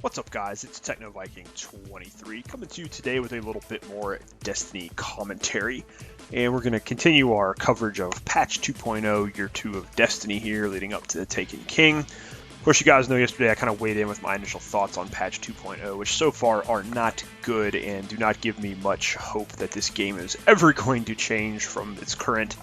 What's up, guys? It's TechnoViking23 coming to you today with a little bit more Destiny commentary, and we're going to continue our coverage of patch 2.0 year 2 of Destiny here leading up to the Taken King. Of course, you guys know yesterday I kind of weighed in with my initial thoughts on patch 2.0, which so far are not good and do not give me much hope that this game is ever going to change from its current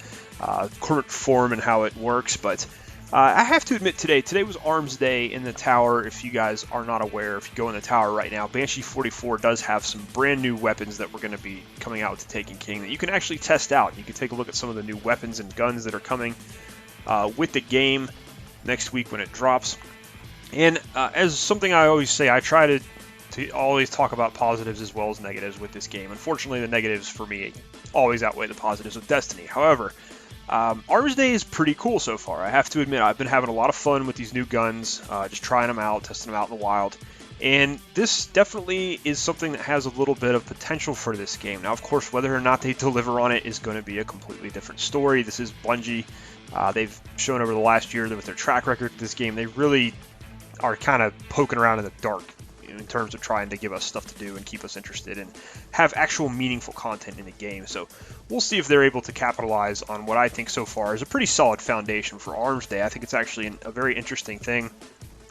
form and how it works. But I have to admit, today was Armsday in the tower. If you guys are not aware, if you go in the tower right now, Banshee 44 does have some brand new weapons that we're going to be coming out with the Taken King that you can actually test out. You can take a look at some of the new weapons and guns that are coming with the game next week when it drops. And as something I always say, I try to always talk about positives as well as negatives with this game. Unfortunately, the negatives for me always outweigh the positives of Destiny. However, Armsday is pretty cool so far. I have to admit, I've been having a lot of fun with these new guns, just trying them out, testing them out in the wild. And this definitely is something that has a little bit of potential for this game. Now, of course, whether or not they deliver on it is going to be a completely different story. This is Bungie. They've shown over the last year that with their track record of this game, they really are kind of poking around in the dark in terms of trying to give us stuff to do and keep us interested and have actual meaningful content in the game. So we'll see if they're able to capitalize on what I think so far is a pretty solid foundation for Armsday. I think it's actually a very interesting thing.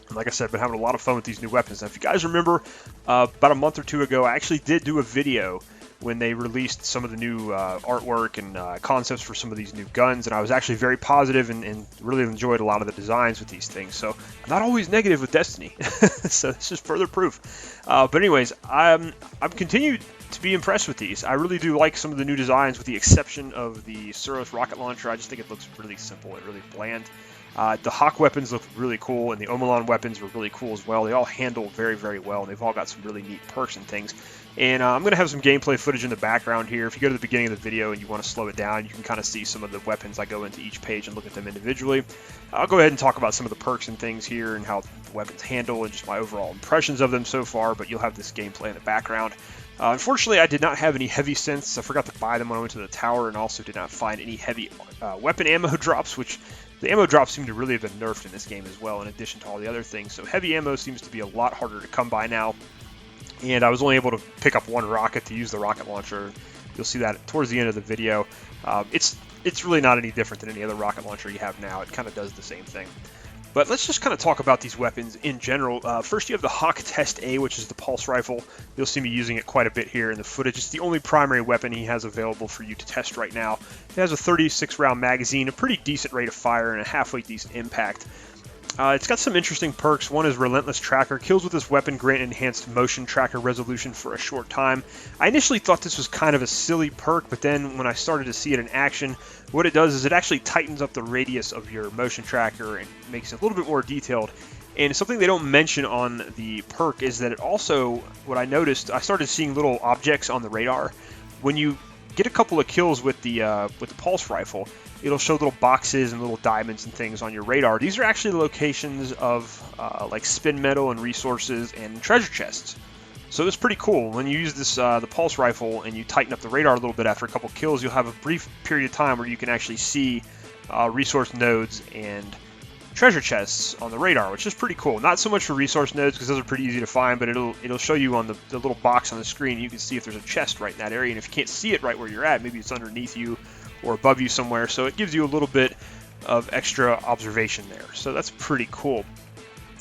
And like I said, I've been having a lot of fun with these new weapons. Now, if you guys remember, about a month or two ago, I actually did do a video when they released some of the new artwork and concepts for some of these new guns, and I was actually very positive and really enjoyed a lot of the designs with these things. So I'm not always negative with Destiny, so this is further proof. But anyways, I'm continued to be impressed with these. I really do like some of the new designs, with the exception of the Suros rocket launcher. I just think it looks really simple and really bland. The Hawk weapons look really cool, and the Omelon weapons were really cool as well. They all handle very, very well, and they've all got some really neat perks and things. And I'm going to have some gameplay footage in the background here. If you go to the beginning of the video and you want to slow it down, you can kind of see some of the weapons. I go into each page and look at them individually. I'll go ahead and talk about some of the perks and things here and how the weapons handle and just my overall impressions of them so far, but you'll have this gameplay in the background. Unfortunately, I did not have any heavy synths. I forgot to buy them when I went to the tower, and also did not find any heavy weapon ammo drops, which the ammo drops seem to really have been nerfed in this game as well, in addition to all the other things. So heavy ammo seems to be a lot harder to come by now. And I was only able to pick up one rocket to use the rocket launcher. You'll see that towards the end of the video. It's really not any different than any other rocket launcher you have now. It kind of does the same thing. But let's just kind of talk about these weapons in general. First, you have the Hawk Test A, which is the pulse rifle. You'll see me using it quite a bit here in the footage. It's the only primary weapon he has available for you to test right now. It has a 36-round magazine, a pretty decent rate of fire, and a halfway decent impact. It's got some interesting perks. One is Relentless Tracker. Kills with this weapon grant enhanced motion tracker resolution for a short time. I initially thought this was kind of a silly perk, but then when I started to see it in action, what it does is it actually tightens up the radius of your motion tracker and makes it a little bit more detailed. And something they don't mention on the perk is that it also, what I noticed, I started seeing little objects on the radar. When you get a couple of kills with the pulse rifle, it'll show little boxes and little diamonds and things on your radar. These are actually the locations of like spin metal and resources and treasure chests. So it's pretty cool. When you use this the pulse rifle and you tighten up the radar a little bit after a couple kills, you'll have a brief period of time where you can actually see resource nodes and treasure chests on the radar, which is pretty cool. Not so much for resource nodes, because those are pretty easy to find, but it'll show you on the little box on the screen. You can see if there's a chest right in that area, and if you can't see it right where you're at, maybe it's underneath you or above you somewhere. So it gives you a little bit of extra observation there. So that's pretty cool.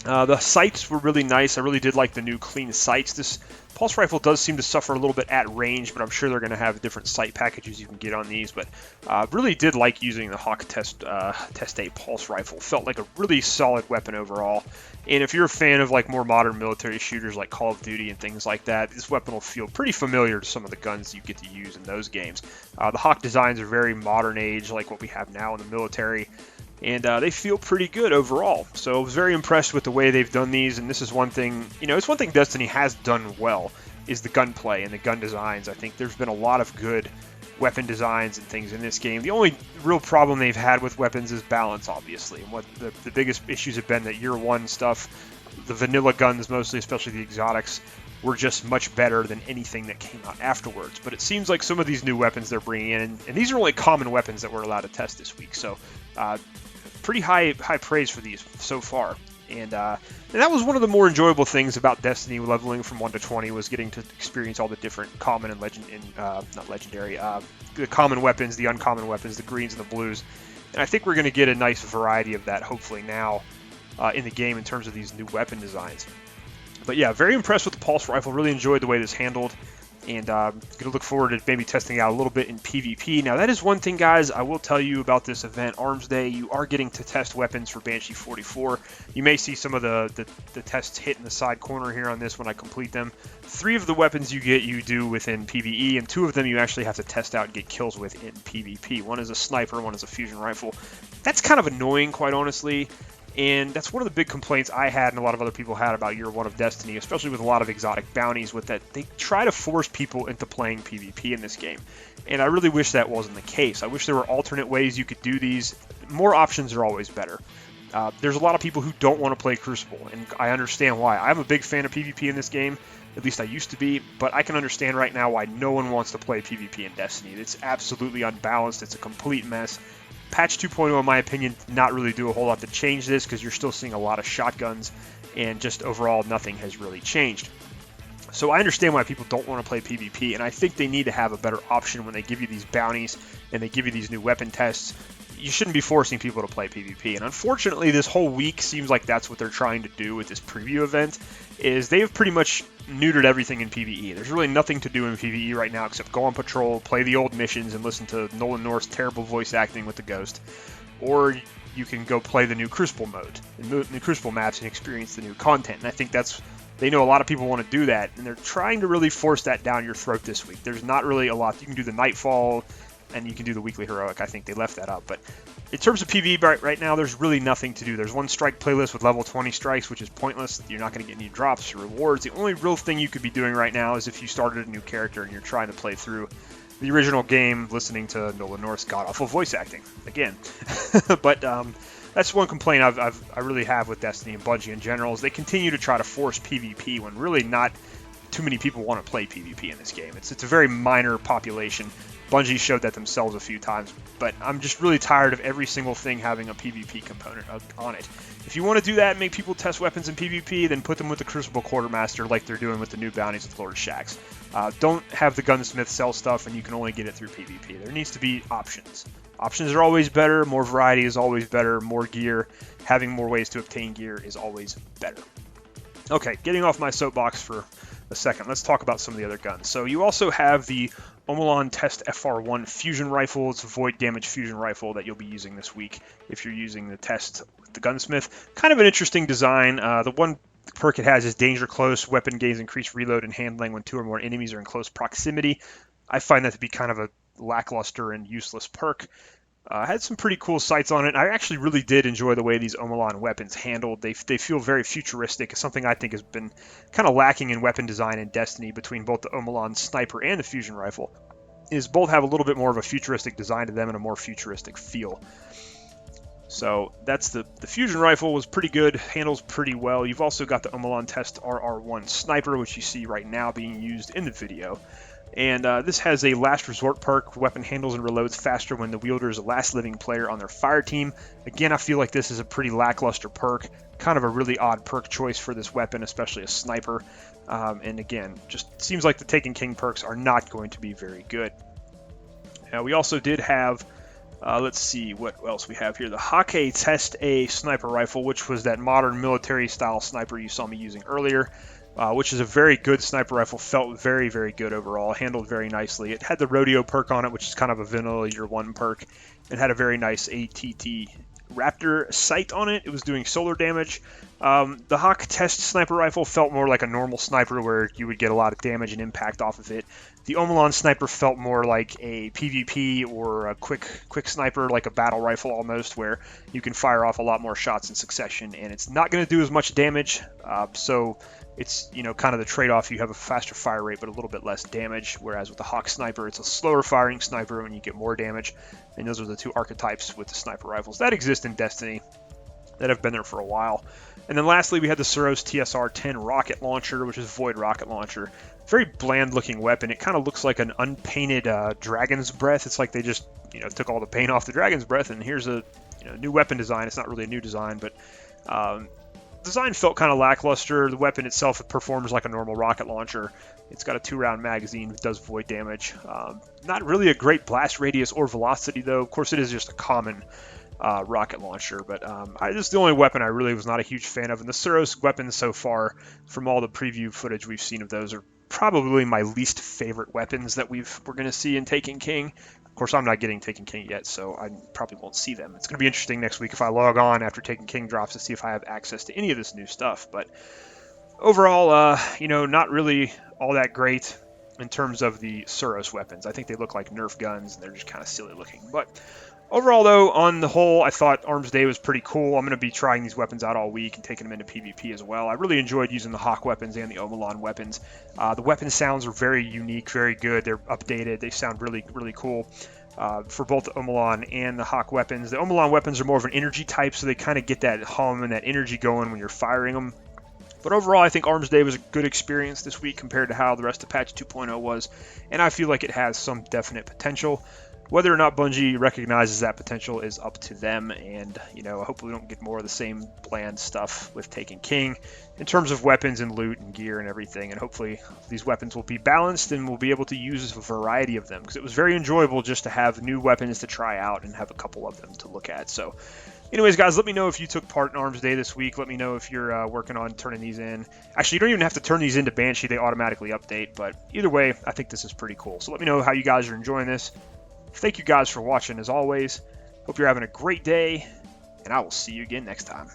The sights were really nice. I really did like the new clean sights. This pulse rifle does seem to suffer a little bit at range, but I'm sure they're going to have different sight packages you can get on these. But really did like using the Hawk Test A pulse rifle. Felt like a really solid weapon overall. And if you're a fan of like more modern military shooters like Call of Duty and things like that, this weapon will feel pretty familiar to some of the guns you get to use in those games. The Hawk designs are very modern age, like what we have now in the military. And they feel pretty good overall. So I was very impressed with the way they've done these. And this is one thing, it's one thing Destiny has done well, is the gunplay and the gun designs. I think there's been a lot of good weapon designs and things in this game. The only real problem they've had with weapons is balance, obviously. And what the biggest issues have been that year one stuff, the vanilla guns mostly, especially the exotics, were just much better than anything that came out afterwards. But it seems like some of these new weapons they're bringing in, and these are only common weapons that we're allowed to test this week. So pretty high praise for these so far. And And that was one of the more enjoyable things about Destiny leveling from 1 to 20 was getting to experience all the different common and not legendary, the common weapons, the uncommon weapons, the greens and the blues. And I think we're going to get a nice variety of that hopefully now in the game in terms of these new weapon designs. But yeah, very impressed with the pulse rifle. Really enjoyed the way this handled. And going to look forward to maybe testing it out a little bit in PvP. Now, that is one thing, guys, I will tell you about this event, Armsday. You are getting to test weapons for Banshee 44. You may see some of the tests hit in the side corner here on this when I complete them. 3 of the weapons you do within PvE, and 2 of them you actually have to test out and get kills with in PvP. One is a sniper, one is a fusion rifle. That's kind of annoying, quite honestly. And that's one of the big complaints I had and a lot of other people had about Year 1 of Destiny, especially with a lot of exotic bounties, with that they try to force people into playing PvP in this game. And I really wish that wasn't the case. I wish there were alternate ways you could do these. More options are always better. There's a lot of people who don't want to play Crucible, and I understand why. I'm a big fan of PvP in this game, at least I used to be, but I can understand right now why no one wants to play PvP in Destiny. It's absolutely unbalanced. It's a complete mess. Patch 2.0, in my opinion, did not really do a whole lot to change this because you're still seeing a lot of shotguns and just overall nothing has really changed. So I understand why people don't want to play PvP, and I think they need to have a better option when they give you these bounties and they give you these new weapon tests. You shouldn't be forcing people to play PvP, and unfortunately this whole week seems like that's what they're trying to do with this preview event, is they've pretty much neutered everything in PvE. There's really nothing to do in PvE right now except go on patrol, play the old missions, and listen to Nolan North's terrible voice acting with the Ghost. Or you can go play the new Crucible mode, the Crucible maps, and experience the new content. And I think they know a lot of people want to do that, and they're trying to really force that down your throat this week. There's not really a lot. You can do the Nightfall, and you can do the Weekly Heroic. I think they left that up. But in terms of PvE right now, there's really nothing to do. There's one strike playlist with level 20 strikes, which is pointless. You're not going to get any drops or rewards. The only real thing you could be doing right now is if you started a new character and you're trying to play through the original game, listening to Nolan North's god-awful voice acting again. But that's one complaint I really have with Destiny and Bungie in general, is they continue to try to force PvP when really not too many people want to play PvP in this game. It's a very minor population. Bungie showed that themselves a few times, but I'm just really tired of every single thing having a PvP component on it. If you want to do that, make people test weapons in PvP, then put them with the Crucible Quartermaster like they're doing with the new bounties with Lord Shaxx. Don't have the Gunsmith sell stuff and you can only get it through PvP. There needs to be options. Options are always better, more variety is always better, more gear, having more ways to obtain gear is always better. Okay, getting off my soapbox for a second, let's talk about some of the other guns. So you also have the Omolon Test FR1 fusion rifle. It's a void damage fusion rifle that you'll be using this week if you're using the test with the Gunsmith. Kind of an interesting design. The one perk it has is Danger Close. Weapon gains increased reload and handling when 2 or more enemies are in close proximity. I find that to be kind of a lackluster and useless perk. Had some pretty cool sights on it. I actually really did enjoy the way these Omolon weapons handled. They feel very futuristic. It's something I think has been kind of lacking in weapon design in Destiny between both the Omolon sniper and the fusion rifle. Is both have a little bit more of a futuristic design to them and a more futuristic feel. So that's the fusion rifle was pretty good, handles pretty well. You've also got the Omolon Test RR1 sniper, which you see right now being used in the video. And this has a last resort perk. Weapon handles and reloads faster when the wielder is the last living player on their fire team. Again, I feel like this is a pretty lackluster perk. Kind of a really odd perk choice for this weapon, especially a sniper. And again, just seems like the Taken King perks are not going to be very good. Now, we also did have, let's see what else we have here. The Hake Test A sniper rifle, which was that modern military style sniper you saw me using earlier. Which is a very good sniper rifle, felt very, very good overall, handled very nicely. It had the rodeo perk on it, which is kind of a vanilla Year 1 perk, and had a very nice ATT Raptor sight on it. It was doing solar damage. The Hake Test sniper rifle felt more like a normal sniper where you would get a lot of damage and impact off of it. The Omolon sniper felt more like a PvP or a quick sniper, like a battle rifle almost, where you can fire off a lot more shots in succession, and it's not going to do as much damage, so it's, kind of the trade-off. You have a faster fire rate but a little bit less damage, whereas with the Hawk sniper, it's a slower firing sniper when you get more damage, and those are the two archetypes with the sniper rifles that exist in Destiny that have been there for a while. And then lastly, we had the Suros TSR-10 rocket launcher, which is Void rocket launcher. Very bland looking weapon. It kind of looks like an unpainted dragon's breath. It's like they just took all the paint off the dragon's breath, and here's a new weapon design. It's not really a new design, but design felt kind of lackluster. The weapon itself performs like a normal rocket launcher. It's got a 2-round magazine, it does void damage. Not really a great blast radius or velocity though. Of course, it is just a common rocket launcher, but this is the only weapon I really was not a huge fan of. And the Suros weapons so far, from all the preview footage we've seen of those, are probably my least favorite weapons that we're going to see in Taken King. Of course, I'm not getting Taken King yet, so I probably won't see them. It's going to be interesting next week if I log on after Taken King drops to see if I have access to any of this new stuff. But overall, not really all that great in terms of the Suros weapons. I think they look like Nerf guns, and they're just kind of silly looking. But overall, though, on the whole, I thought Armsday was pretty cool. I'm going to be trying these weapons out all week and taking them into PvP as well. I really enjoyed using the Hawk weapons and the Omalon weapons. The weapon sounds are very unique, very good. They're updated. They sound really, really cool for both the Omalon and the Hawk weapons. The Omalon weapons are more of an energy type, so they kind of get that hum and that energy going when you're firing them. But overall, I think Armsday was a good experience this week compared to how the rest of Patch 2.0 was, and I feel like it has some definite potential. Whether or not Bungie recognizes that potential is up to them, and hopefully we don't get more of the same bland stuff with Taken King in terms of weapons and loot and gear and everything. And hopefully these weapons will be balanced and we'll be able to use a variety of them, because it was very enjoyable just to have new weapons to try out and have a couple of them to look at. So anyways, guys, let me know if you took part in Armsday this week. Let me know if you're working on turning these in. Actually, you don't even have to turn these into Banshee. They automatically update. But either way, I think this is pretty cool. So let me know how you guys are enjoying this. Thank you guys for watching as always. Hope you're having a great day, and I will see you again next time.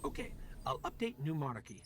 Okay, I'll update New Monarchy.